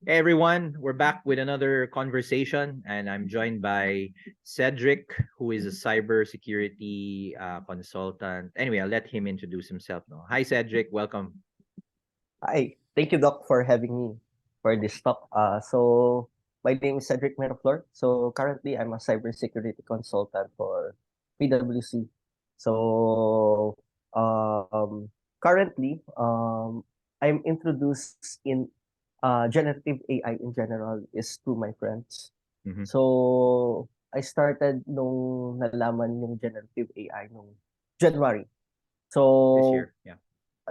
Hey everyone, we're back with another conversation, and I'm joined by Cedric, who is a cybersecurity consultant. Anyway, I'll let him introduce himself now. Hi, Cedric. Welcome. Hi, thank you, Doc, for having me for this talk. My name is Cedric Miraflor. So, currently, I'm a cybersecurity consultant for PwC. So, um, currently, I'm introduced in generative AI in general is through my friends. Hmm. So, I started nung nalaman yung generative AI nung January. This So, year, yeah.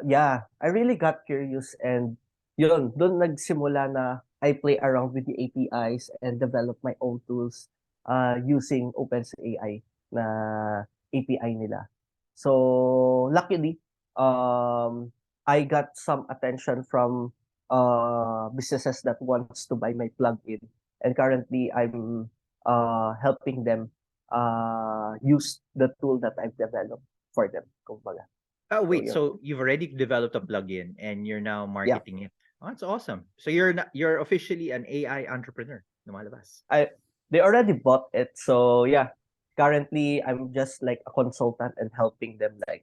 yeah, I really got curious and yun, doon nagsimula na I play around with the APIs and develop my own tools using OpenAI na API nila. So, luckily, um, I got some attention from businesses that wants to buy my plugin. And currently, I'm helping them use the tool that I've developed for them. Kumbaga. Oh, So, wait. yun. So you've already developed a plugin, and you're now Yeah. marketing it. Oh, that's awesome. So you're officially an AI entrepreneur. Lumalabas. I They already bought it. So yeah, currently I'm just like a consultant and helping them like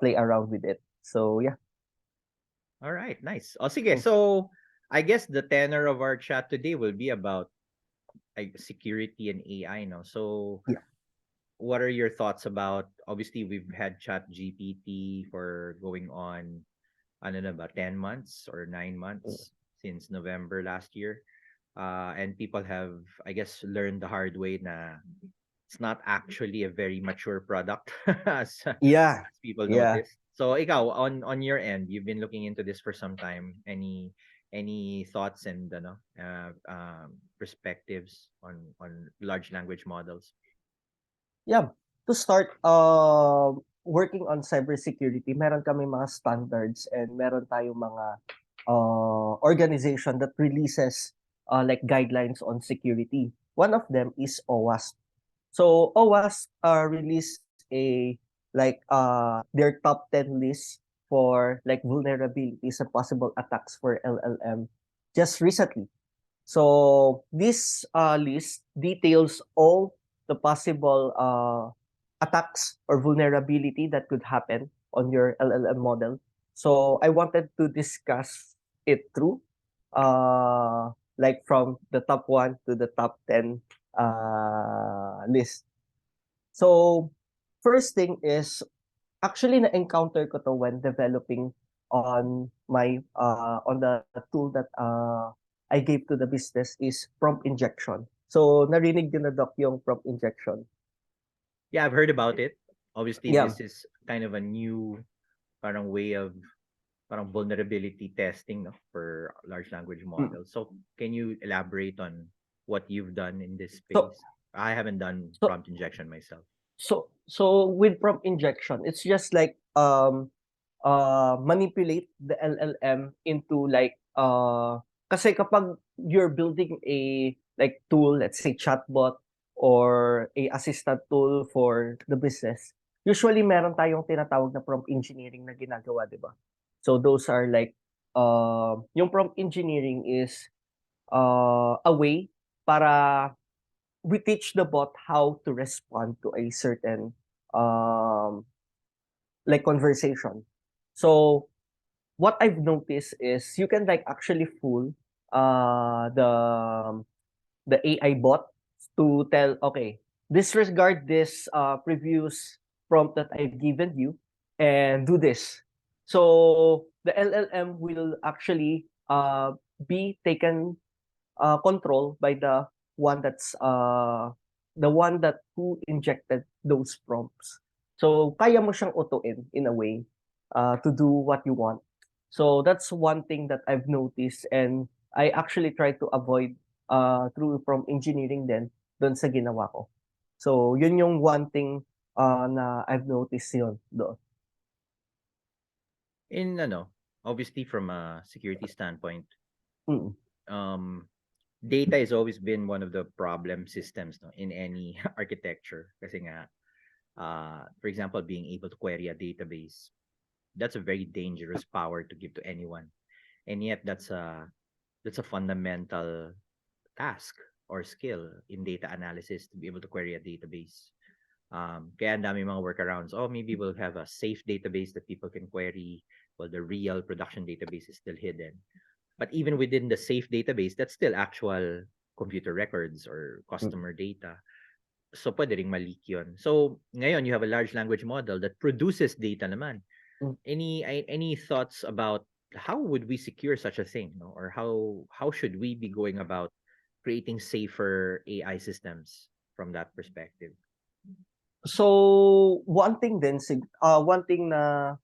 play around with it. So yeah. All right, nice. Oh, sige. Mm. So I guess the tenor of our chat today will be about security and AI. No, so Yeah. what are your thoughts about, obviously we've had chat gpt for going on, I don't know, about 10 months or 9 Mm. months since November last year, and people have, I guess, learned the hard way na it's not actually a very mature product Yeah. as people Yeah. notice. So ikaw, on your end, you've been looking into this for some time. Any thoughts and perspectives on large language models? Yeah. To start working on cybersecurity, meron kami mga standards and meron tayong mga organization that releases like guidelines on security. One of them is OWASP. So OWASP released a like their top 10 list for like vulnerabilities and possible attacks for LLM just recently. So this list details all the possible attacks or vulnerability that could happen on your LLM model. So I wanted to discuss it through, like from the top one to the top 10 list. So first thing is actually na-encounter ko to when developing on my on the tool that I gave to the business is prompt injection. So narinig din na doc yung prompt injection. Yeah, I've heard about it. Obviously, Yeah. this is kind of a new parang way of parang vulnerability testing, no, for large language Mm. models. So can you elaborate on what you've done in this So space? I haven't done so prompt injection myself. so with prompt injection, it's just like manipulate the LLM into like kasi kapag you're building a like tool, let's say chatbot or a assistant tool for the business, usually meron tayong tinatawag na prompt engineering na ginagawa, 'di ba? So those are like yung prompt engineering is a way para we teach the bot how to respond to a certain um like conversation. So what I've noticed is you can like actually fool the AI bot to tell, okay, disregard this previous prompt that I've given you and do this. So the LLM will actually be taken control by the one that who injected those prompts. So kaya mo siyang utuin in a way to do what you want. So that's one thing that I've noticed and I actually try to avoid through from engineering din doon sa ginawa ko. So yun yung one thing na I've noticed yun doon. In obviously from a security standpoint, Mm. um, data has always been one of the problem systems, no, in any architecture. Kasi nga, for example, being able to query a database, that's a very dangerous power to give to anyone, and yet that's a fundamental task or skill in data analysis to be able to query a database. Kaya ang dami mga workarounds. Oh, maybe we'll have a safe database that people can query while the real production database is still hidden. But even within the safe database, that's still actual computer records or customer data. So, pwede ring ma-leak yun. So, ngayon, you have a large language model that produces data naman. Mm. Any thoughts about how would we secure such a thing, no? Or how should we be going about creating safer AI systems from that perspective? So one thing na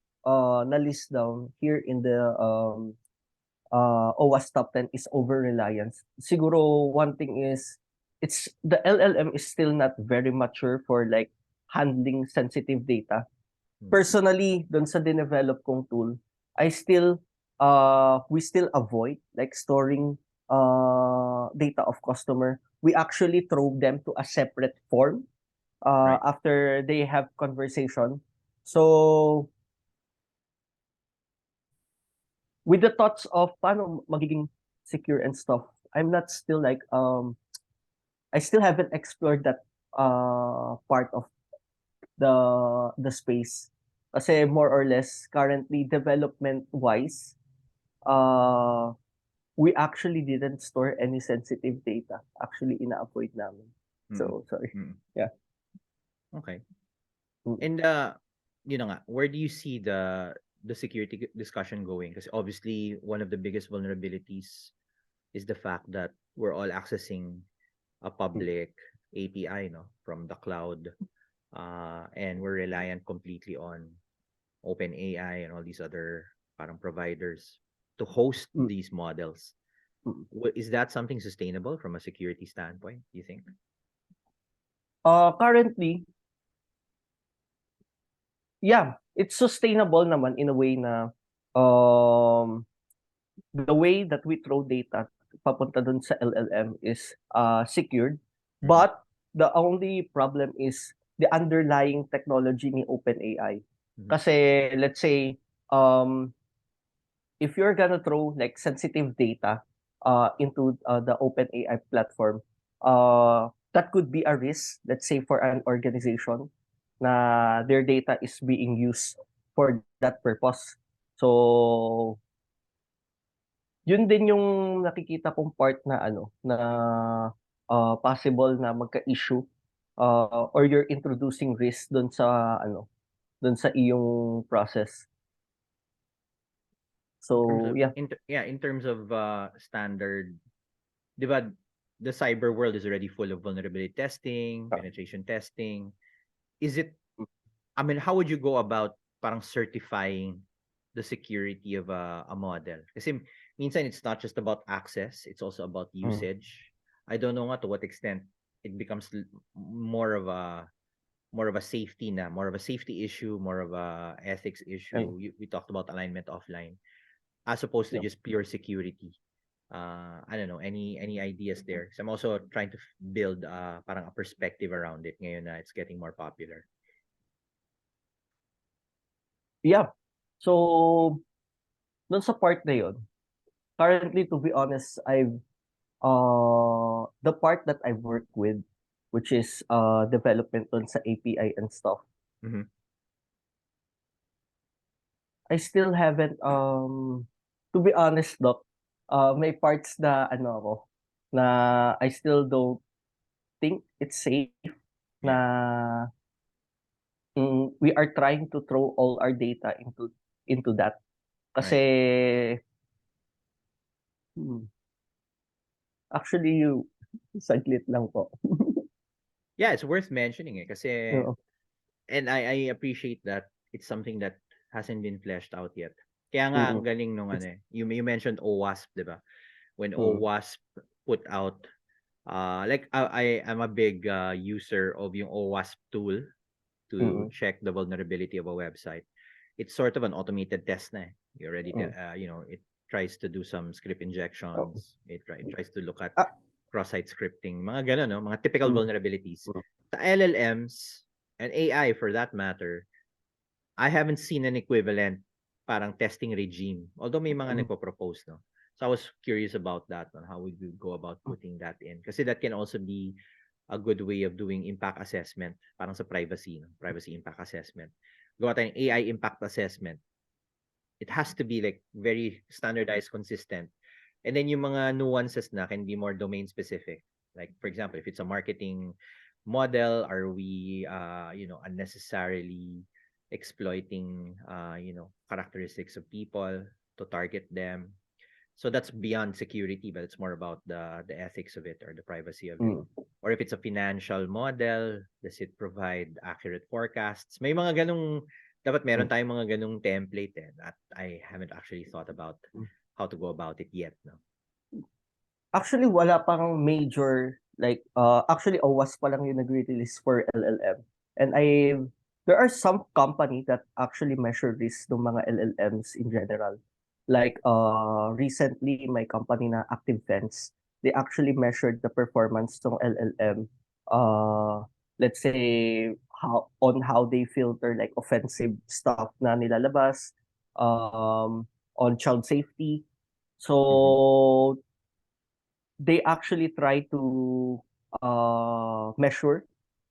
list down here in the OWASP top 10 is over-reliance. Siguro one thing is it's the LLM is still not very mature for like handling sensitive data. Personally, dun sa dinevelop kong tool, we still avoid like storing data of customer. We actually throw them to a separate form Right. after they have conversation. So with the thoughts of paano magiging secure and stuff, I'm not still like I still haven't explored that part of the space. Kasi more or less currently development wise, uh we actually didn't store any sensitive data. Actually ina-avoid namin. Mm. So sorry. Mm. Yeah. Okay. Mm. And you know nga, where do you see the security discussion going? Because obviously one of the biggest vulnerabilities is the fact that we're all accessing a Mm. public API, no, from the cloud, and we're reliant completely on OpenAI and all these other parang providers to host Mm. these models. Mm. Is that something sustainable from a security standpoint, do you think? Currently, yeah, it's sustainable naman in a way na um the way that we throw data papunta dun sa LLM is secured. Mm-hmm. But the only problem is the underlying technology ni OpenAI. Mm-hmm. Kasi let's say um if you're gonna throw like sensitive data into the OpenAI platform, that could be a risk, let's say for an organization na their data is being used for that purpose. So yun din yung nakikita kong part na ano na possible na magka-issue or you're introducing risk doon sa iyong process. So yeah. In terms of standard, di ba, the cyber world is already full of vulnerability testing, penetration testing. Is it, I mean, how would you go about parang certifying the security of a model? Kasi minsan it's not just about access, it's also about Mm. usage. I don't know nga to what extent it becomes more of a more of a safety issue, more of a ethics And issue. We talked about alignment offline as opposed to yeah. just pure security. I don't know, any ideas there? So I'm also trying to build parang a perspective around it ngayon na it's getting more popular. Yeah. So doon sa part na yon, currently to be honest, I've the part that I work with, which is development on sa API and stuff, Mm-hmm. I still haven't to be honest, Doc, may parts na ano ako na I still don't think it's safe Yeah. na we are trying to throw all our data into that. Kasi Right. hmm, actually you saglit lang po. Yeah, it's worth mentioning eh kasi, Oo. and I appreciate that it's something that hasn't been fleshed out yet. Kaya nga ang Mm. galing nung It's ano eh. You mentioned OWASP, 'di ba? When mm, OWASP put out like I am a big user of yung OWASP tool to mm, check the vulnerability of a website. It's sort of an automated test na eh. You already mm. you know, it tries to do some script Oo. injections. It tries to look at Ah, cross-site scripting, mga ganun, no? Mga typical mm, vulnerabilities. mm, The LLMs and AI for that matter, I haven't seen an equivalent parang testing regime. Although may mga mm, nagpo-propose, no? So I was curious about that, on how would you go about putting that in, kasi that can also be a good way of doing impact assessment, parang sa privacy, no? Privacy impact assessment. Gawa tayong AI impact assessment. It has to be like very standardized, consistent. And then yung mga nuances na can be more domain specific. Like for example, if it's a marketing model, are we unnecessarily exploiting characteristics of people to target them? So that's beyond security, but it's more about the ethics of it or the privacy of it. Or if it's a financial model, does it provide accurate forecasts? May mga ganung, dapat meron tayong mga ganung template that I haven't actually thought about how to go about it yet. No? Actually, wala pang major, like, actually, OWASP pa lang yung nag-release for LLM. And there are some company that actually measure this ng mga LLMs in general. Like, recently, my company na Active Fence, they actually measured the performance ng LLM, let's say, how they filter like offensive stuff na nilalabas, on child safety. So, they actually try to measure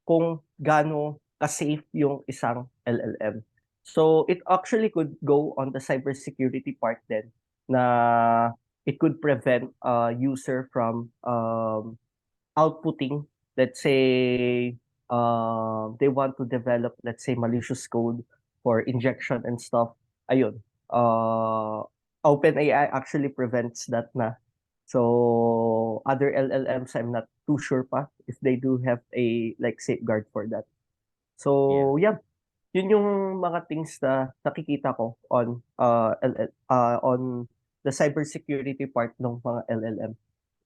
kung gaano ka-safe yung isang LLM. So it actually could go on the cybersecurity part then, na it could prevent a user from outputting, let's say, they want to develop, let's say, malicious code for injection and stuff. Ayun. OpenAI actually prevents that na. So other LLMs, I'm not too sure pa if they do have a like safeguard for that. So yeah, yun yung mga things na nakikita ko on on the cybersecurity part ng mga LLM.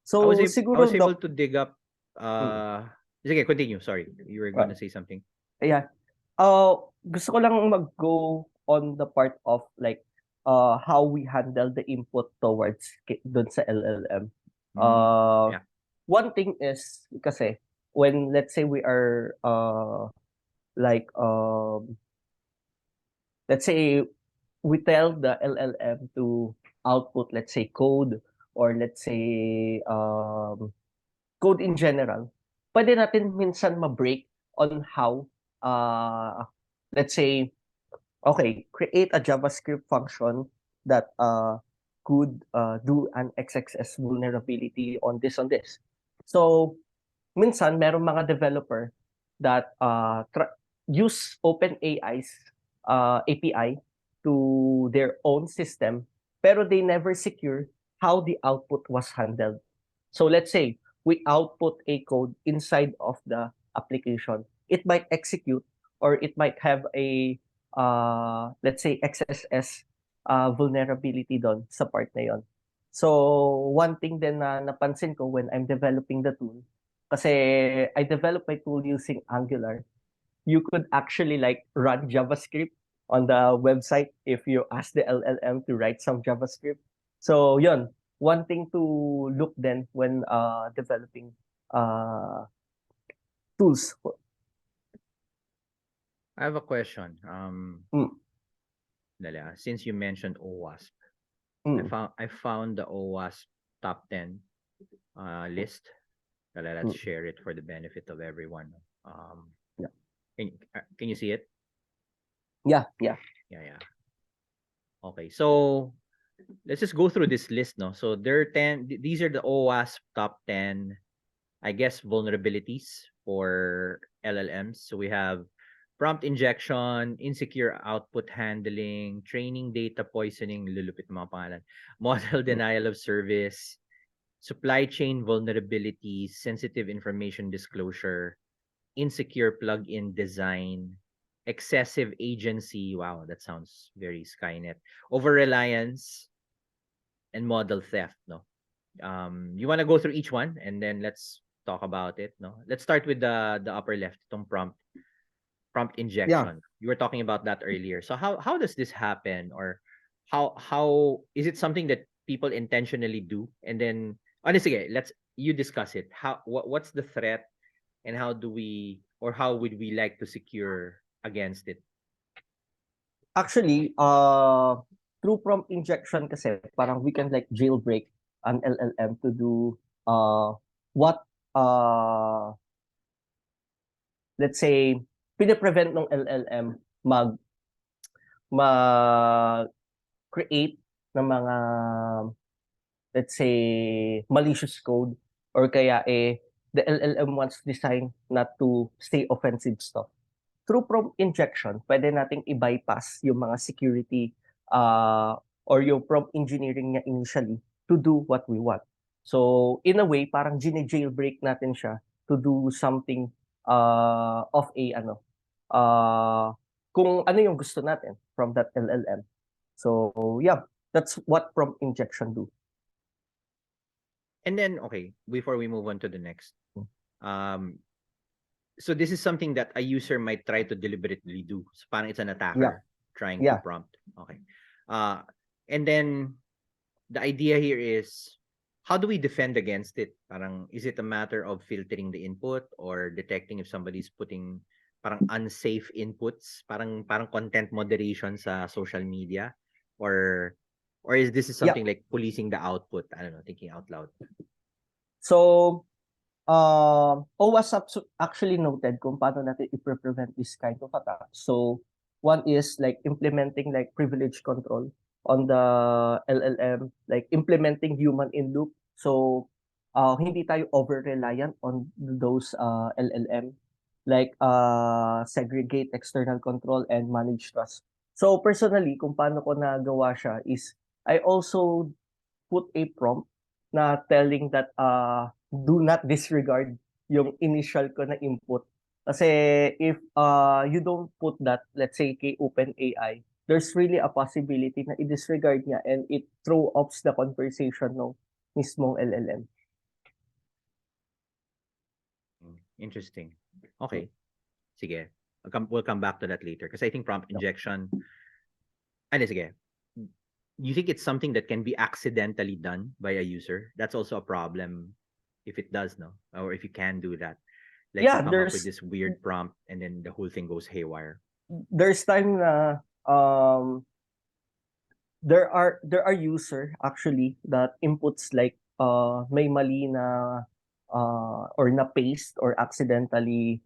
So I siguro was able Doc, to dig up sige, continue. Sorry. You were going to say something. yeah. Gusto ko lang mag-go on the part of like how we handle the input towards dun sa LLM. Yeah. One thing is kasi when let's say we are like let's say we tell the LLM to output, let's say, code, or let's say code in general, pwede natin minsan ma-break on how, let's say, okay, create a JavaScript function that could do an XXS vulnerability on this. So, minsan, meron mga developer that use OpenAI's API to their own system, pero they never secure how the output was handled. So let's say we output a code inside of the application. It might execute or it might have a, let's say, XSS vulnerability doon sa part na yon. So one thing din na napansin ko when I'm developing the tool, kasi I developed my tool using Angular, you could actually like run JavaScript on the website if you ask the LLM to write some JavaScript. So yun, one thing to look then when developing tools. I have a question. Mm, Since you mentioned OWASP, mm, I found the OWASP top 10 list. Let's mm. share it for the benefit of everyone. Yeah. Can you see it? Yeah. Yeah. Okay, so let's just go through this list, no? So there are 10. These are the OWASP top 10, I guess, vulnerabilities for LLMs. So we have prompt injection, insecure output handling, training data poisoning, lulupit mga pangalan, model denial of service, supply chain vulnerabilities, sensitive information disclosure, insecure plugin design, excessive agency. Wow, that sounds very Skynet. Overreliance and model theft. No, you want to go through each one and then let's talk about it. No, let's start with the upper left. Itong prompt Yeah. injection. You were talking about that earlier. So how does this happen, or how is it something that people intentionally do? And then honestly, let's you discuss it. What's the threat, and how do we, or how would we like to secure against it? Actually, through prompt injection kasi parang we can like jailbreak an LLM to do what let's say pine-prevent ng LLM mag-create ng mga let's say malicious code or kaya the LLM wants design not to stay offensive stuff. Through prompt injection, pwede nating i-bypass yung mga security or yung prompt engineering niya initially to do what we want. So, in a way, parang gine-jailbreak natin siya to do something of a kung ano yung gusto natin from that LLM. So, yeah, that's what prompt injection do. And then, okay, before we move on to the next, so this is something that a user might try to deliberately do. So parang it's an attacker trying to prompt. Okay. And then the idea here is, how do we defend against it? Parang, is it a matter of filtering the input or detecting if somebody's putting parang unsafe inputs, parang content moderation sa social media, or is this something like policing the output? I don't know, thinking out loud. So, OWASP actually noted kung paano natin i-prevent this kind of attack. So, one is like implementing like privilege control on the LLM, like implementing human in loop. So, hindi tayo over-reliant on those LLM, like segregate external control and manage trust. So, personally, kung paano ko nagawa siya is, I also put a prompt na telling that do not disregard yung initial ko na input. Kasi if you don't put that, let's say kay OpenAI, there's really a possibility na i-disregard niya and it throw off the conversation ng mismong LLM. Interesting. Okay. Sige. We'll come back to that later because I think prompt injection, sige. You think it's something that can be accidentally done by a user? That's also a problem if it does, no? Or if you can do that. Like you come up with this weird prompt and then the whole thing goes haywire. There's time na there are user actually that inputs like may mali na or na paste or accidentally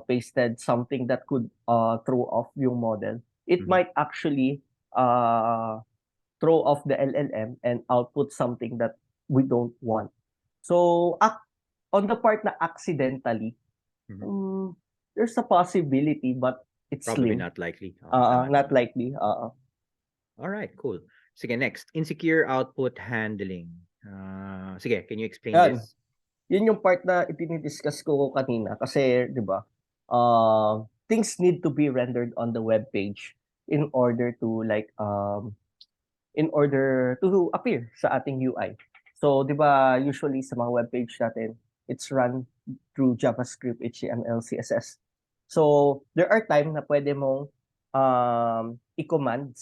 pasted something that could throw off yung model. It might actually throw off the LLM and output something that we don't want. So, on the part na accidentally, there's a possibility, but it's probably slim. not likely. Not likely. All right, cool. Sige, next. Insecure output handling. Sige, can you explain this? Yun yung part na itinidiscuss ko kanina kasi, di ba, things need to be rendered on the web page in order to appear sa ating UI. So, di ba, usually sa mga web page natin, it's run through JavaScript, HTML, CSS. So, there are time na pwede mong i-command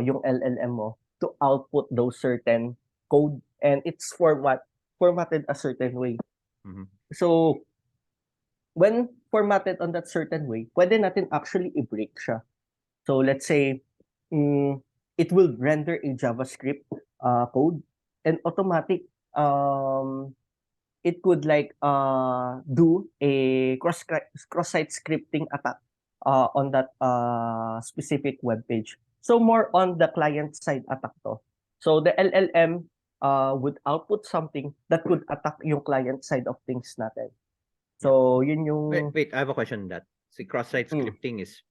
yung LLM mo to output those certain code and it's formatted a certain way. So, when formatted on that certain way, pwede natin actually i-break siya. So, let's say, it will render a JavaScript code and automatic it could do a cross-site scripting attack on that specific web page. So more on the client side attack to. So the LLM would output something that could attack yung client side of things natin. So yun yung... Wait, I have a question on that. So cross-site scripting is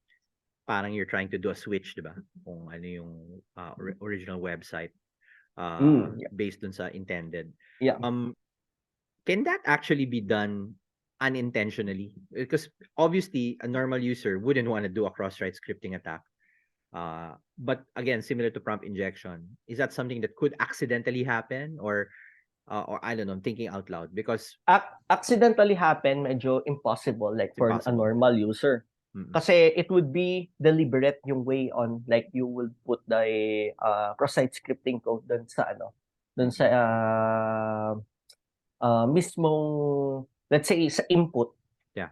parang you're trying to do a switch, di ba? Kung ano yung original website based dun sa intended. Yeah. Can that actually be done unintentionally? Because obviously a normal user wouldn't want to do a cross-site scripting attack. But again, similar to prompt injection, is that something that could accidentally happen or I don't know, I'm thinking out loud because accidentally happen, medyo impossible for a normal user. Kasi it would be deliberate yung way on like you will put the cross-site scripting code dun sa mismong, let's say, sa input. Yeah.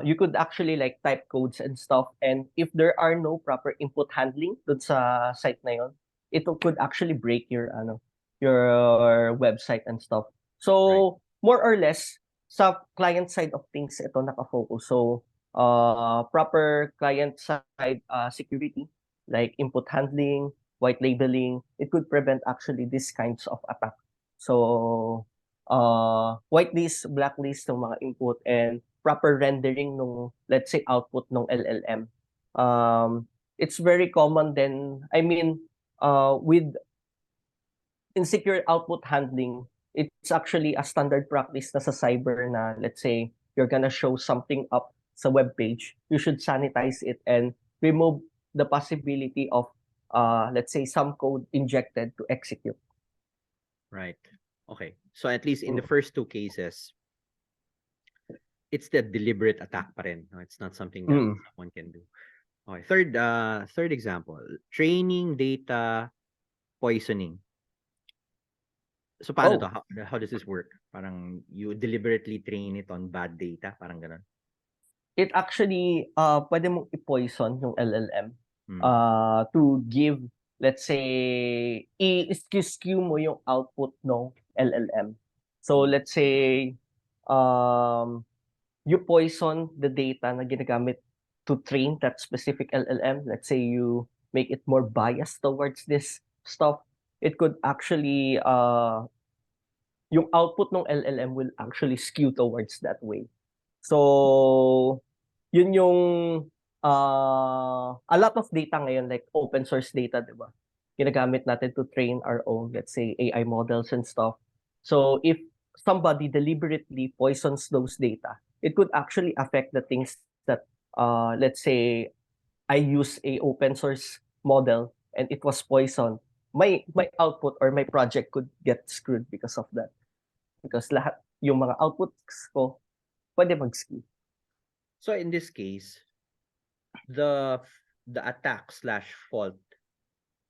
You could actually like type codes and stuff, and if there are no proper input handling dun sa site na yon, it could actually break your website and stuff. Right. So more or less sa client side of things ito nakafocus. So proper client side security like input handling, white labeling, it could prevent actually these kinds of attack. So whitelist, blacklist ng mga input, and proper rendering nung, let's say, output ng LLM. It's very common then, I mean, with insecure output handling, it's actually a standard practice na sa cyber na, let's say, you're gonna show something up sa web page, you should sanitize it and remove the possibility of, let's say, some code injected to execute. Right. Okay. So at least in the Mm. first two cases, it's the deliberate attack pa rin. No? It's not something that Mm. one can do. Okay. Third example, training data poisoning. So paano to? Oh, How does this work? Parang you deliberately train it on bad data, parang ganun. it actually, pwede mong i-poison yung LLM Hmm. to give, let's say, i-skew mo yung output ng LLM. So, let's say, um, you poison the data na ginagamit to train that specific LLM. Let's say you make it more biased towards this stuff. It could actually, yung output ng LLM will actually skew towards that way. So, yun yung a lot of data ngayon like open source data, 'di ba? Ginagamit natin to train our own, let's say, AI models and stuff. So, if somebody deliberately poisons those data, it could actually affect the things that, let's say, I use a open source model and it was poisoned. My output or my project could get screwed because of that. Because lahat yung mga outputs ko pwede mag-skew. So in this case, the the attack slash fault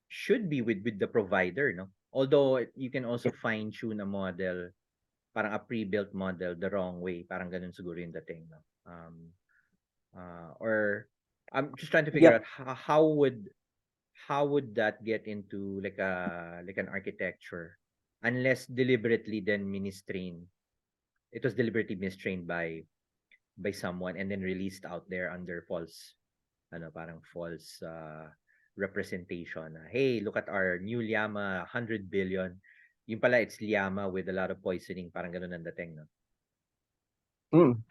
should be with the provider, no? Although you can also fine tune a model, parang a pre-built model the wrong way, parang ganun siguro yung dating, no? Or I'm just trying to figure out Yep. how would that get into like an architecture unless deliberately then mistrained. It was deliberately mistrained by someone and then released out there under false parang false representation. Hey, look at our new llama, 100 billion. Yung pala it's llama with a lot of poisoning, parang ganun ang dating, no?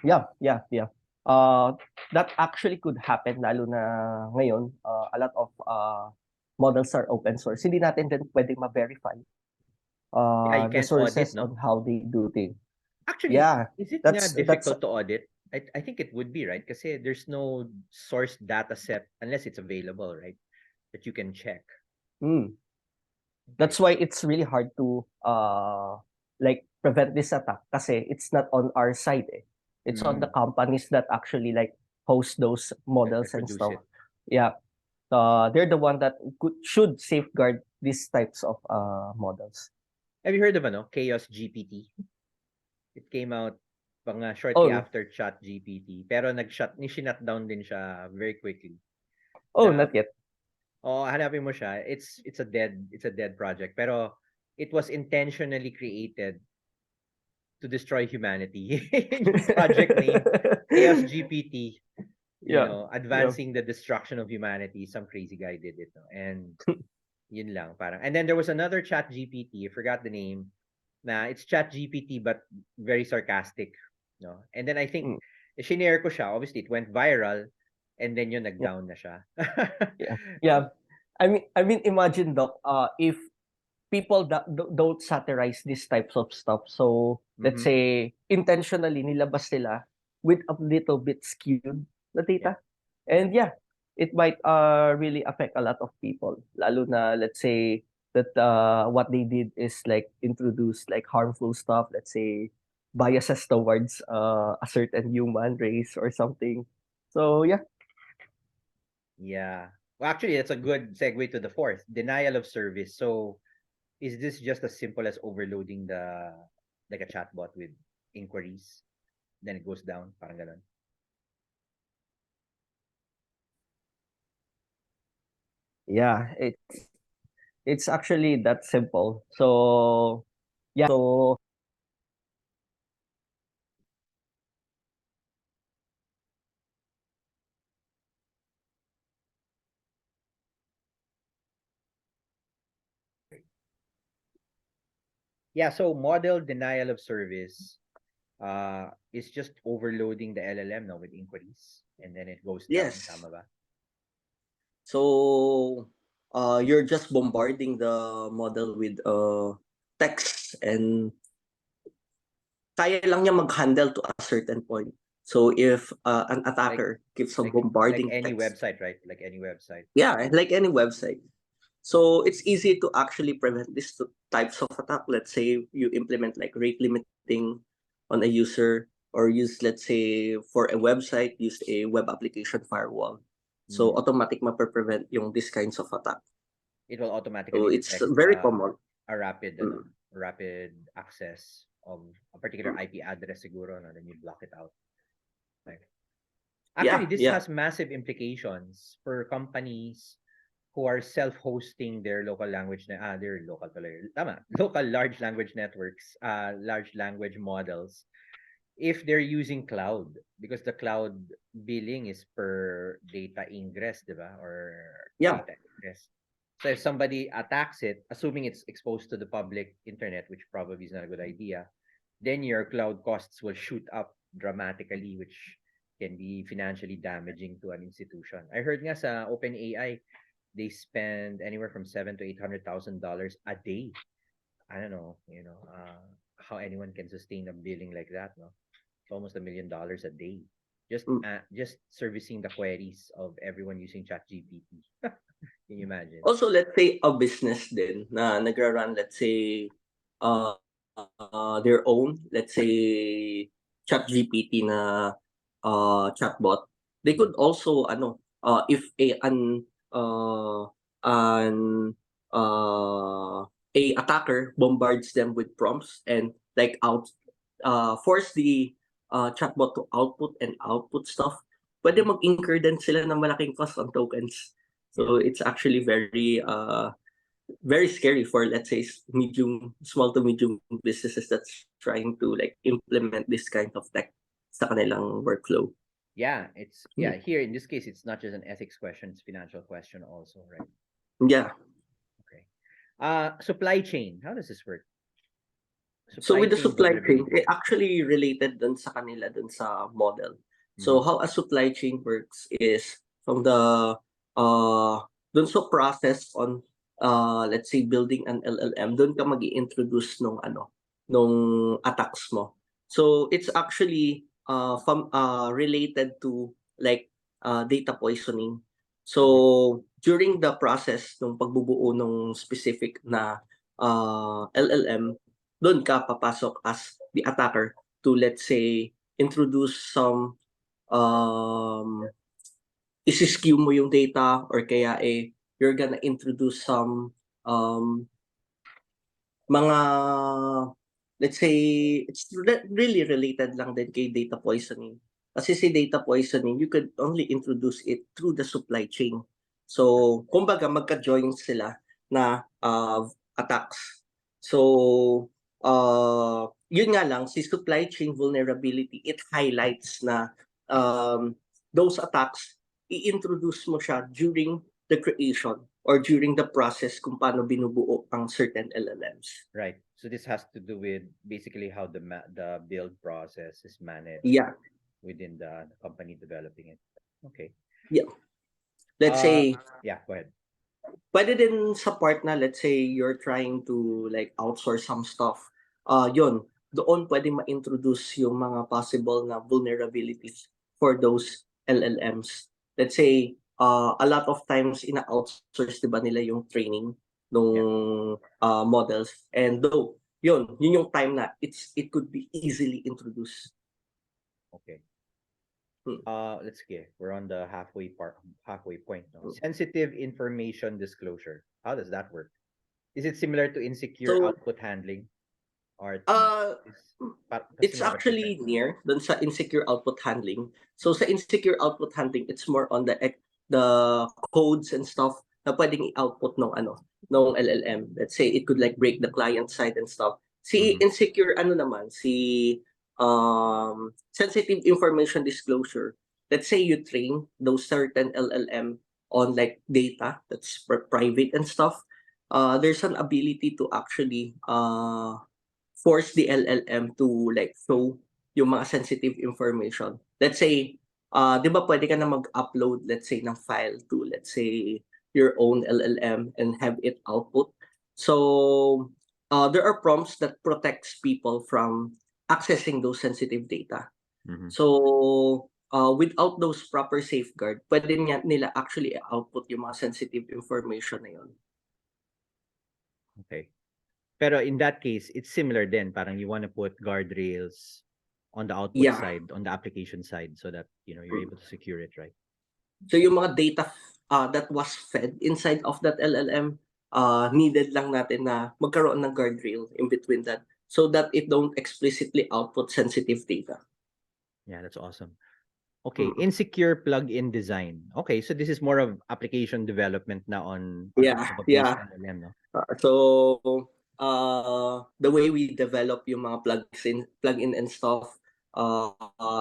Yeah. Uh, that actually could happen lalo na ngayon, a lot of models are open source. Hindi natin din pwedeng ma-verify Yeah, you the can't audit, sources no? on how they do things. Actually, Yeah, is it nga that's difficult to audit? I think it would be, right? Kasi there's no source data set unless it's available, right? That you can check. mm, Okay. that's why it's really hard to like prevent this attack kasi it's not on our side eh. It's on the Mm, companies that actually like host those that models and produce stuff. it. Yeah. They're the one that should safeguard these types of models. Have you heard of Chaos GPT? It came out shortly Oh, after Chat GPT. Pero ni-shut down din siya very quickly. oh, Na not yet. hanapin mo siya. It's a dead project. Pero it was intentionally created to destroy humanity. Yung project name, Chaos GPT, Yeah, yeah. advancing the destruction of humanity. Some crazy guy did it. No? And yun lang, parang. And then there was another Chat GPT, I forgot the name, na it's Chat GPT but very sarcastic. No? And then I think, Mm, shinare ko siya. Obviously, it went viral. And then yun, yeah, nag-down na siya. yeah, yeah. I mean, imagine, Doc, if people that don't satirize these types of stuff. So, let's Mm-hmm. say, intentionally nilabas nila with a little bit skewed na Yeah. data. Yeah. And yeah, it might really affect a lot of people. Lalo na, let's say, that what they did is like introduce like harmful stuff, let's say biases towards a certain human race or something. So yeah. Yeah. Well, actually, that's a good segue to the fourth, denial of service. So, is this just as simple as overloading like a chatbot with inquiries? Then it goes down, parang ganun. Yeah, it's actually that simple. So yeah, so Yeah, so model denial of service is just overloading the LLM now with inquiries and then it goes down, yes. tama ba? So you're just bombarding the model with text and kaya lang niya mag-handle to a certain point. So if an Like attacker keeps on like bombarding any text, website, right? Like any website. yeah, like any website. So it's easy to actually prevent these types of attack. Let's say you implement like rate limiting on a user, or use, let's say, for a website, use a web application firewall. So Mm. automatic prevent yung these kinds of attack. It will automatically So it's detect very common. a rapid Mm. rapid access of a particular IP address siguro no, then you block it out. Right. Actually, Yeah, this yeah. has massive implications for companies who are self-hosting their local language their local pala tama, local large language networks, large language models if they're using cloud because the cloud billing is per data ingress, diba? Or Yeah. data ingress. So if somebody attacks it, assuming it's exposed to the public internet, which probably is not a good idea, then your cloud costs will shoot up dramatically, which can be financially damaging to an institution. I heard nga sa OpenAI, they spend anywhere from seven to $800,000 a day. I don't know, how anyone can sustain a billing like that, no? It's almost $1 million a day. Mm. Just servicing the queries of everyone using ChatGPT. Can you imagine? Also, let's say a business din na nagra-run, let's say, uh, their own, let's say, ChatGPT na chatbot. They Mm. could also, if uh, an uh, a attacker bombards them with prompts and like force the chatbot to output stuff, pwede Mhm. mag-incur din sila ng malaking cost on tokens. Yeah. So it's actually very scary for, let's say, small to medium businesses that's trying to like implement this kind of tech sa kanilang workflow. Yeah, Hmm. here in this case it's not just an ethics question, it's financial question also, right? Yeah. Okay. Supply chain. How does this work? So Supply with the chain supply chain, vulnerabilities. it actually related dun sa kanila dun sa model. So Mhm. how a supply chain works is from the uh dun sa process on let's say building an LLM, dun ka magi-introduce nung attacks mo. So it's actually related to like data poisoning. Mhm. So during the process ng pagbubuo ng specific na LLM, doon ka papasok as the attacker to, let's say, introduce some isi-skew mo yung data, or kaya you're gonna introduce some mga, let's say, it's really related lang din kay data poisoning. Kasi si data poisoning, you could only introduce it through the supply chain. So, kumbaga, magka-join sila na attacks. So, yun nga lang, si supply chain vulnerability, it highlights na those attacks, i-introduce mo siya during the creation or during the process kung paano binubuo ang certain LLMs. Right. So this has to do with basically how the build process is managed Yeah, within the company developing it. Okay. yeah. Let's Uh say, yeah, go ahead. pwede din sa part na, let's say, you're trying to like outsource some stuff. Yun, doon pwede ma-introduce yung mga possible na vulnerabilities for those LLMs. Let's say, a lot of times ina-outsource, di ba nila yung training Yeah. ng models. And though, yun yung time na it could be easily introduced. Okay. Hmm. Let's get. We're on the halfway point now. Sensitive information disclosure. How does that work? Is it similar to insecure So, output handling, or uh, is it's similar but different? actually near dun sa insecure output handling. So sa insecure output handling, it's more on the codes and stuff na pwedeng i-output ng LLM. Let's say it could like break the client side and stuff. Si insecure si sensitive information disclosure. Let's say you train those certain LLM on like data that's private and stuff. There's an ability to actually force the LLM to like show yung mga sensitive information. Let's say, 'di ba pwede ka na mag-upload, let's say, ng file to, let's say, your own LLM and have it output. So, there are prompts that protects people from accessing those sensitive data. So, without those proper safeguard, pwede nila actually output yung mga sensitive information na yun. Okay. Pero in that case, it's similar then. Parang you want to put guardrails on the output Yeah. side, on the application side, so that you're able to secure it, right? So yung mga data that was fed inside of that LLM, needed lang natin na magkaroon ng guardrail in between that so that it don't explicitly output sensitive data. Yeah, that's awesome. Okay, insecure plugin design. Okay, so this is more of application development now on top of a base LLM, no? So the way we develop yung mga plugin and stuff,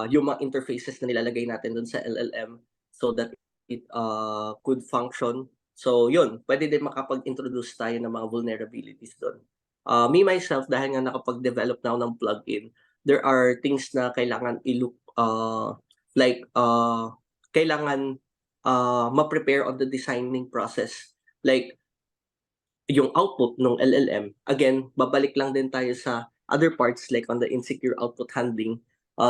yung mga interfaces na nilalagay natin dun sa LLM so that it could function. So yun, pwede din makapag-introduce tayo ng mga vulnerabilities doon. Me myself, dahil nga nakapag-develop na ako ng plugin, there are things na kailangan i-look kailangan ma-prepare on the designing process. Like yung output ng LLM, again, babalik lang din tayo sa other parts like on the insecure output handling.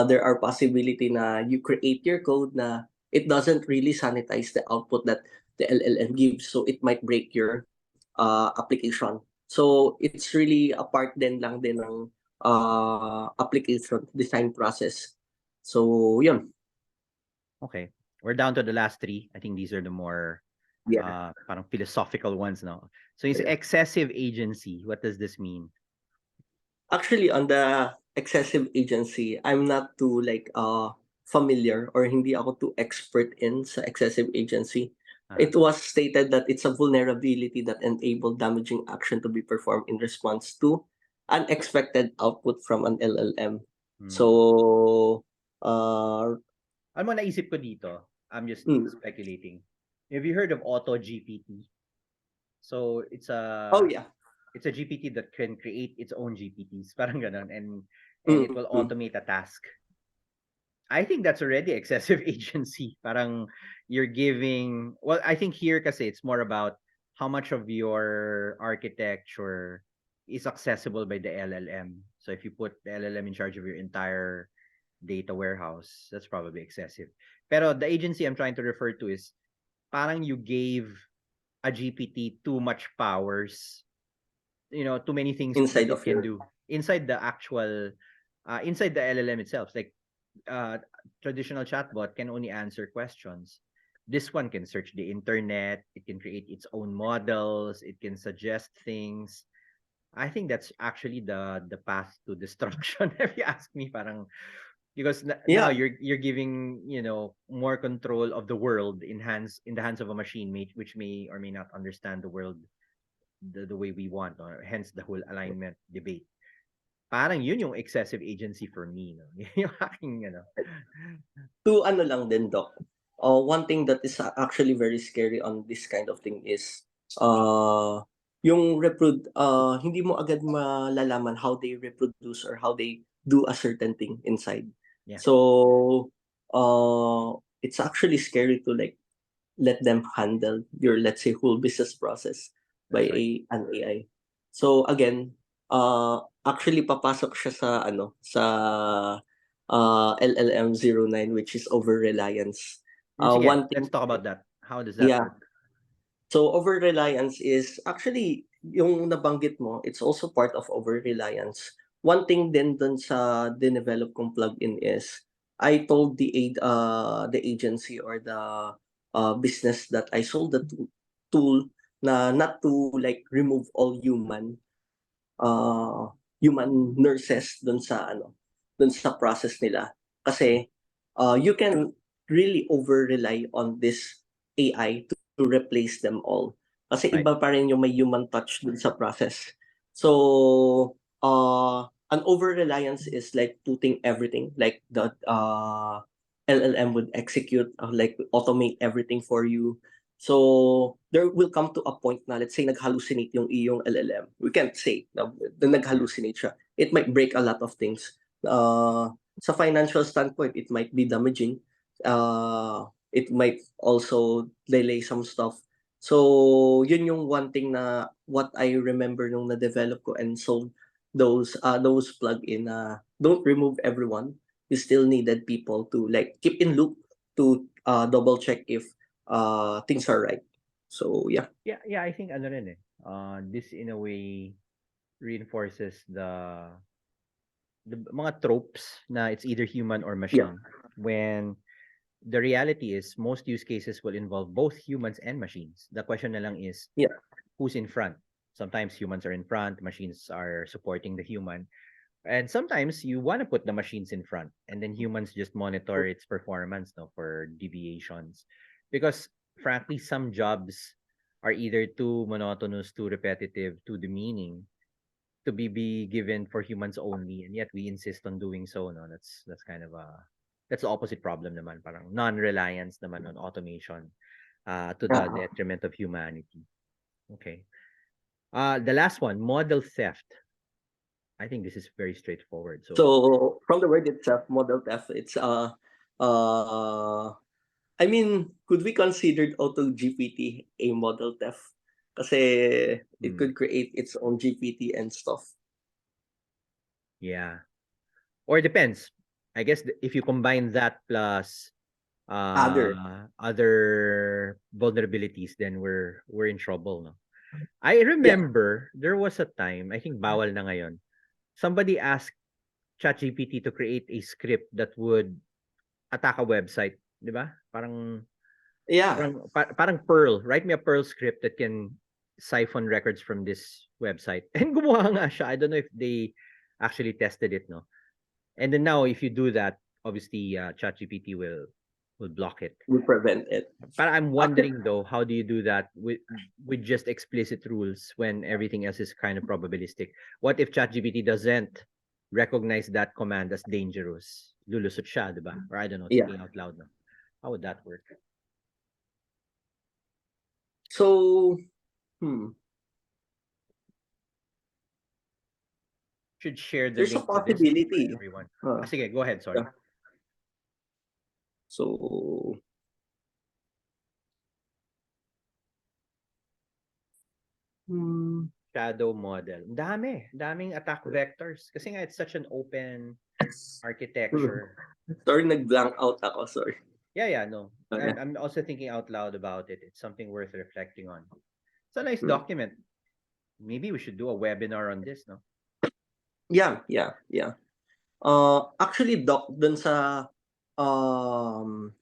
There are possibility na you create your code na it doesn't really sanitize the output that the LLM gives. So it might break your application. So it's really a part din lang din ng application design process. So yun. Okay. We're down to the last three. I think these are the more parang philosophical ones now. So it's excessive agency. What does this mean? Actually, on the excessive agency, I'm not too like familiar or hindi ako too expert in sa excessive agency. It was stated that it's a vulnerability that enable damaging action to be performed in response to unexpected output from an LLM. So, Alam mo, naisip ko dito, I'm just speculating. Have you heard of Auto GPT? So it's a it's a GPT that can create its own GPTs, parang ganun, and it will automate a task. I think that's already excessive agency. Parang you're giving, well, I think here kasi it's more about how much of your architecture is accessible by the LLM. So if you put the LLM in charge of your entire data warehouse, that's probably excessive. Pero the agency I'm trying to refer to is parang you gave a GPT too much powers, too many things inside that of it can your do inside the actual inside the LLM itself. Like traditional chatbot can only answer questions. This one can search the internet, it can create its own models, it can suggest things. I think that's actually the path to destruction if you ask me, parang because now you're giving more control of the world in the hands of a machine, which may or may not understand the world the way we want, or hence the whole alignment debate. Parang yun yung excessive agency for me, no? Yung aking, To lang din, Doc. One thing that is actually very scary on this kind of thing is yung hindi mo agad malalaman how they reproduce or how they do a certain thing inside. Yeah. So it's actually scary to like let them handle your, let's say, whole business process by an AI. So again, actually papasok siya sa LLM 09, which is overreliance. Sige, let's talk about that. How does that work? So overreliance is actually yung nabanggit mo, it's also part of overreliance. One thing din dun sa dinevelop kong plugin is I told the agency or the business that I sold the tool na not to like remove all human nurses dun sa process nila, kasi you can really over rely on this AI to replace them all. Kasi Right. iba pa rin yung may human touch dun sa process. So, an over-reliance is like putting everything, like the LLM would execute, like automate everything for you. So, there will come to a point na, let's say, nag-hallucinate yung iyong LLM. We can't say na Yeah. nag-hallucinate siya. It might break a lot of things. Sa financial standpoint, it might be damaging. It might also delay some stuff. So, yun yung one thing na what I remember nung na-develop ko and sold those plug-in na don't remove everyone. You still needed people to like keep in loop to double check if things are right. So, yeah. Yeah, I think ano rin eh. This in a way reinforces the mga tropes na it's either human or Yeah. machine. When the reality is most use cases will involve both humans and machines. The question na lang is Yeah. who's in front. Sometimes humans are in front, machines are supporting the human. And sometimes you want to put the machines in front and then humans just monitor its performance no for deviations. Because frankly some jobs are either too monotonous, too repetitive, too demeaning to be given for humans only, and yet we insist on doing so. No, that's kind of a that's the opposite problem naman, parang non-reliance naman on automation to the Uh-huh. detriment of humanity. Okay. The last one, model theft. I think this is very straightforward. So So, from the word itself, model theft, it's uh I mean, could we consider Auto GPT a model theft? Kasi it hmm, could create its own GPT and stuff. yeah, or it depends. I guess if you combine that plus Other. other vulnerabilities, then we're in trouble. No, I Yeah. remember there was a time. I think bawal na ngayon. Somebody asked ChatGPT to create a script that would attack a website, 'di ba? Yeah. Parang Perl. Write me a Perl script that can siphon records from this website. And gumawa nga siya. I don't know if they actually tested it, no. And then now if you do that, obviously ChatGPT will block it. We prevent it. But I'm Actually, wondering though, how do you do that with just explicit rules when everything else is kind of probabilistic? What if ChatGPT doesn't recognize that command as dangerous? Lulusot siya, di ba? Or I don't know, yeah. thinking out loud. No? How would that work? So, hmm, Should share the there's a link to this for possibility. everyone. Uh, Sige, go ahead, sorry. yeah. So, hmm, Shadow model. Daming attack vectors. Kasi nga, it's such an open hmm. architecture. Sorry, nag-blank out ako. Sorry. Yeah, no. Okay. I'm also thinking out loud about it. It's something worth reflecting on. It's a nice Hmm. document. Maybe we should do a webinar on this, no? Yeah. Actually, Doc, dun sa um,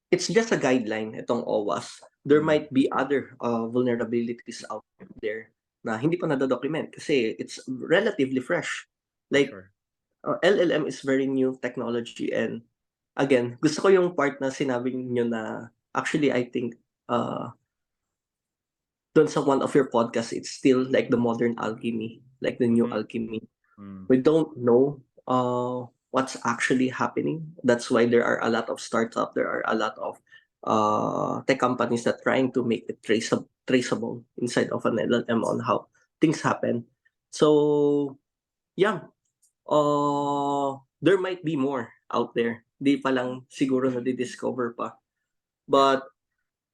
it's just a guideline, itong OWASP. There Mm, might be other vulnerabilities out there na hindi pa nado-document kasi it's relatively fresh. for Like, sure. LLM is very new technology and again, gusto ko yung part na sinabi niyo na actually I think dun sa one of your podcasts, it's still like the modern alchemy, like the new Mm, alchemy. mm, We don't know what's actually happening. That's why there are a lot of startups, there are a lot of tech companies that trying to make it traceable inside of an LLM on how things happen. So yeah, there might be more out there. Di pa lang siguro na discover pa. yeah. But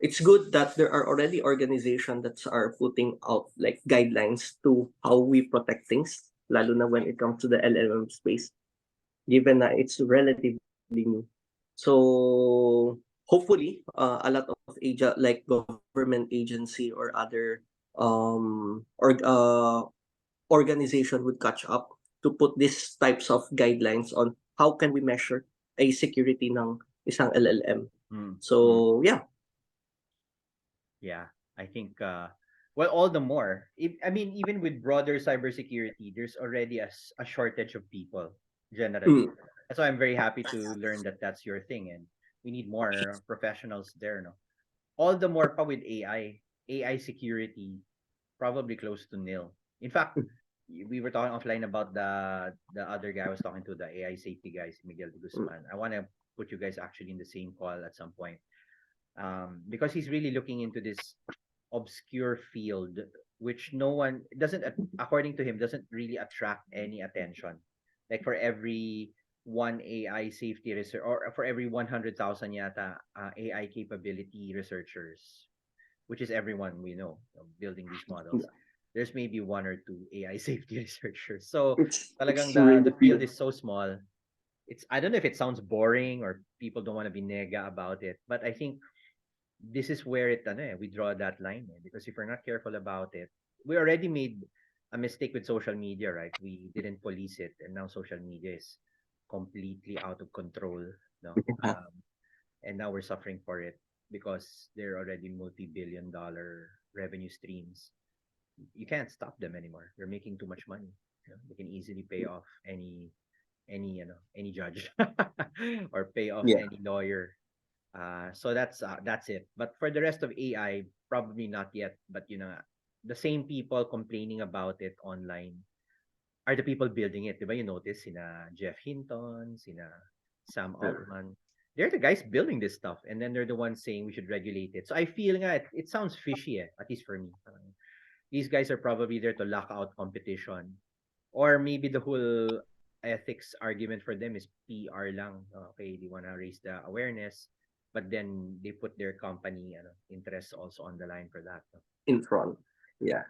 it's good that there are already organizations that are putting out like guidelines to how we protect things, lalo na when it comes to the LLM space, given that it's relatively new. So hopefully, a lot of like government agency or other organization would catch up to put these types of guidelines on how can we measure a security ng isang LLM. Mm, mm. So yeah. Yeah, I think well all the more. I mean even with broader cybersecurity, there's already a shortage of people generally. Mm. That's why I'm very happy to learn that that's your thing and we need more professionals there, no. All the more pa with AI. AI security probably close to nil. In fact, we were talking offline about the other guy I was talking to, the AI safety guys, Miguel de Mm. Guzman. I want to put you guys actually in the same call at some point, because he's really looking into this obscure field which no one doesn't, according to him, doesn't really attract any attention. Like for every one AI safety research, or for every 100,000 yata AI capability researchers, which is everyone we know building these models, Yeah. there's maybe one or two AI safety researchers. So talagang It's the really field is so small. It's, I don't know if it sounds boring or people don't want to be nega about it, but I think this is where we draw that line, because if we're not careful about it, we already made a mistake with social media, right? We didn't police it, and now social media is completely out of control, no? And now we're suffering for it because they're already multi-billion-dollar revenue streams. You can't stop them anymore. They're making too much money. They can easily pay off any judge or pay off yeah. any lawyer. So that's it. But for the rest of AI, probably not yet. But the same people complaining about it online are the people building it. Diba you notice sina Jeff Hinton, sina Sam Altman. They're the guys building this stuff, and then they're the ones saying we should regulate it. So I feel nga it sounds fishy, at least for me. These guys are probably there to lock out competition, or maybe the whole ethics argument for them is PR lang. Okay, they wanna raise the awareness, but then they put their company interests also on the line for that. No? In front. Yeah.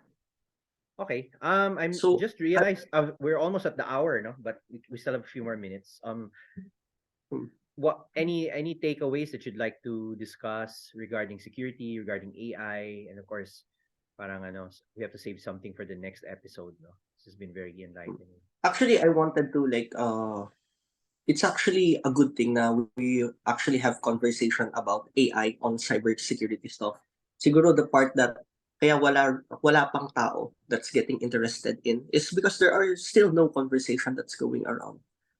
Okay. I'm So just realized we're almost at the hour, no? But we still have a few more minutes. mm, What any takeaways that you'd like to discuss regarding security, regarding AI, and of course, parang we have to save something for the next episode, no? This has been very enlightening. actually I wanted to it's actually a good thing na we actually have conversation about AI on cybersecurity stuff. Siguro the part that kaya wala pang tao that's getting interested in is because there are still no conversation that's going around.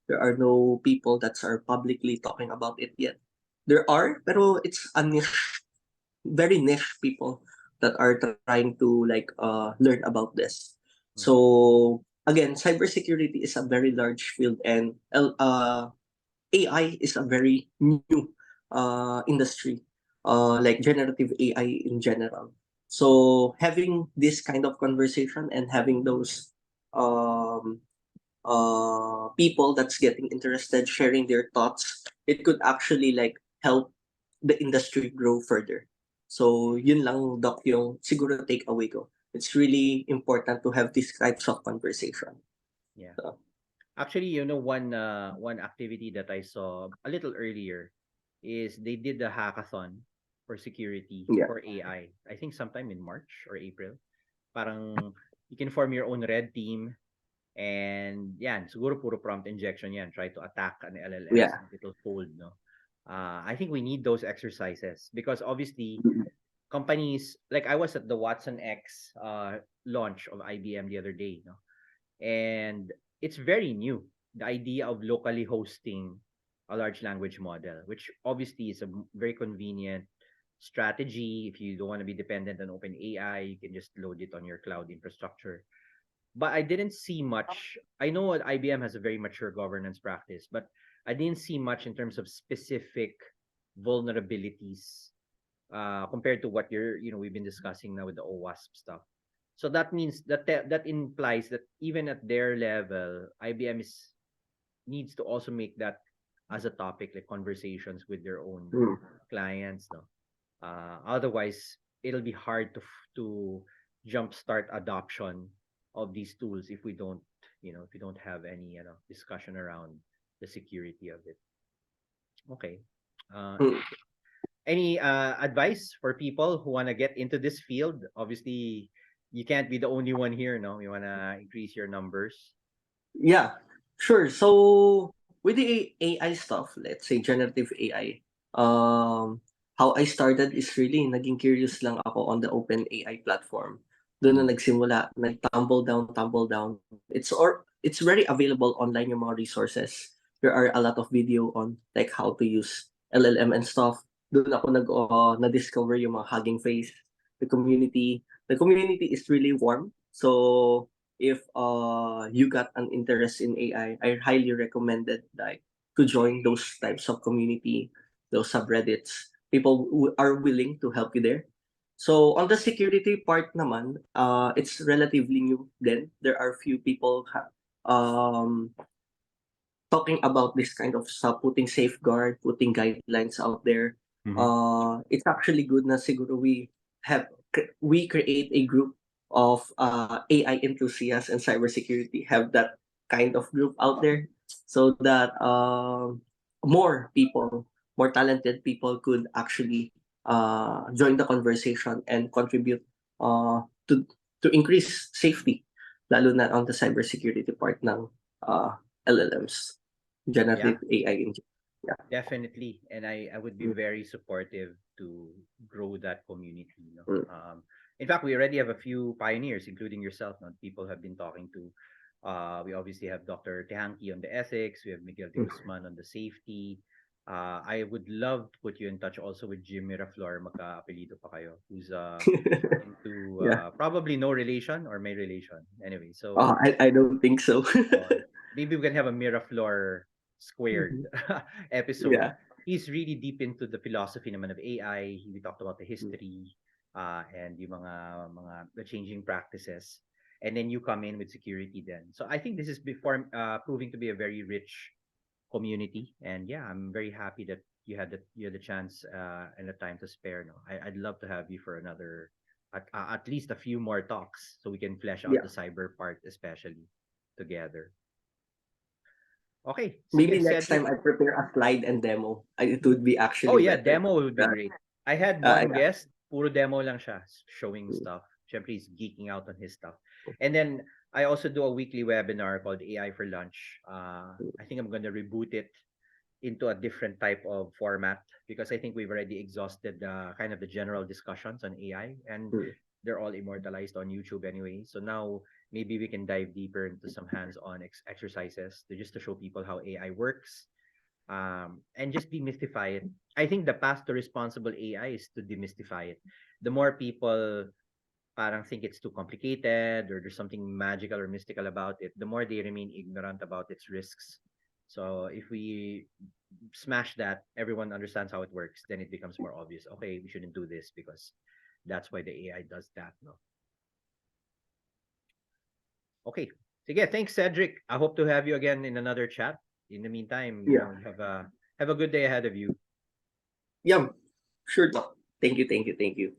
There are no people that are publicly talking about it yet. There are, pero it's a niche, very niche people that are trying to learn about this. Mm. So again, cybersecurity is a very large field, and AI is a very new industry, like generative AI in general. So having this kind of conversation and having those um, people that's getting interested sharing their thoughts, it could actually help the industry grow further. So yun lang, Doc, yung siguro takeaway ko. It's really important to have these types of conversation. Yeah. So, Actually, one activity that I saw a little earlier is they did a hackathon for security yeah. for AI. I think sometime in March or April. Parang you can form your own red team, and yan, siguro puro prompt injection yan. Try to attack an LLMs Yeah. and it'll fold, no? I think we need those exercises because obviously Mm. companies, like I was at the Watson X launch of IBM the other day, no? And it's very new, the idea of locally hosting a large language model, which obviously is a very convenient strategy. If you don't want to be dependent on open AI, you can just load it on your cloud infrastructure. But I didn't see much. I know what IBM has a very mature governance practice, but I didn't see much in terms of specific vulnerabilities compared to what we've been discussing now with the OWASP stuff. So that means that implies that even at their level, IBM needs to also make that as a topic, like conversations with their own Mm. clients. No, otherwise it'll be hard to jumpstart adoption of these tools if we don't have any discussion around the security of it. Okay. Uh, Mm. any advice for people who want to get into this field? Obviously, you can't be the only one here, no? You want to increase your numbers. Yeah, sure. So with the AI stuff, let's say generative AI, how I started is really naging curious lang ako on the open AI platform. Doon Mm. na nagsimula, nag-tumble down, tumble down. It's very available online yung mga resources. There are a lot of video on like how to use LLM and stuff. Doon ako na-discover yung mga Hugging Face. The community is really warm. So if you got an interest in AI, I highly recommended like to join those types of community, those subreddits. People who are willing to help you there. So on the security part naman, it's relatively new. Then there are few people um talking about this kind of stuff, putting safeguard, putting guidelines out there. Mhm. It's actually good na siguro we create a group of AI enthusiasts and cybersecurity, have that kind of group out there so that more people, more talented people could actually join the conversation and contribute to increase safety, lalo na on the cybersecurity part ng LLMs. Yeah, Generative AI engine. Yeah. definitely. And I would be Mm, very supportive to grow that community. mm. In fact, we already have a few pioneers, including yourself. No? People have been talking to. We obviously have Dr. Tehanki on the ethics. We have Miguel de Mm. Guzman on the safety. I would love to put you in touch also with Jim Miraflor, magka-apelido pa kayo, who's into Yeah. probably no relation or may relation. Anyway, so I don't think so. uh, maybe we can have a Miraflor squared Mhm. episode. Yeah. He's really deep into the philosophy naman of AI. We talked about the Mm. history and yung mga the changing practices. And then you come in with security then. So I think this is before proving to be a very rich community. And yeah, I'm very happy that you had the chance and the time to spare. No, I'd love to have you for another at least a few more talks so we can flesh out Yeah. the cyber part especially together. Okay, sige, Maybe next Cedric. time I prepare a slide and demo. It would be Oh actually yeah, better. demo would be Right. great. I had one Yeah. guest, puro demo lang siya, showing Mm. stuff. Siyempre, he's geeking out on his stuff. And then I also do a weekly webinar called AI for Lunch. I think I'm gonna reboot it into a different type of format because I think we've already exhausted kind of the general discussions on AI and Mm. they're all immortalized on YouTube anyway. So now maybe we can dive deeper into some hands-on exercises to just to show people how AI works and just demystify it. I think the path to responsible AI is to demystify it. The more people parang think it's too complicated or there's something magical or mystical about it, the more they remain ignorant about its risks. So if we smash that, everyone understands how it works, then it becomes more obvious. Okay, we shouldn't do this because that's why the AI does that. No. Okay. Sige, thanks, Cedric. I hope to have you again in another chat. In the meantime, Yeah. you have a good day ahead of you. Yeah. Sure. Doc. Thank you. Thank you. Thank you.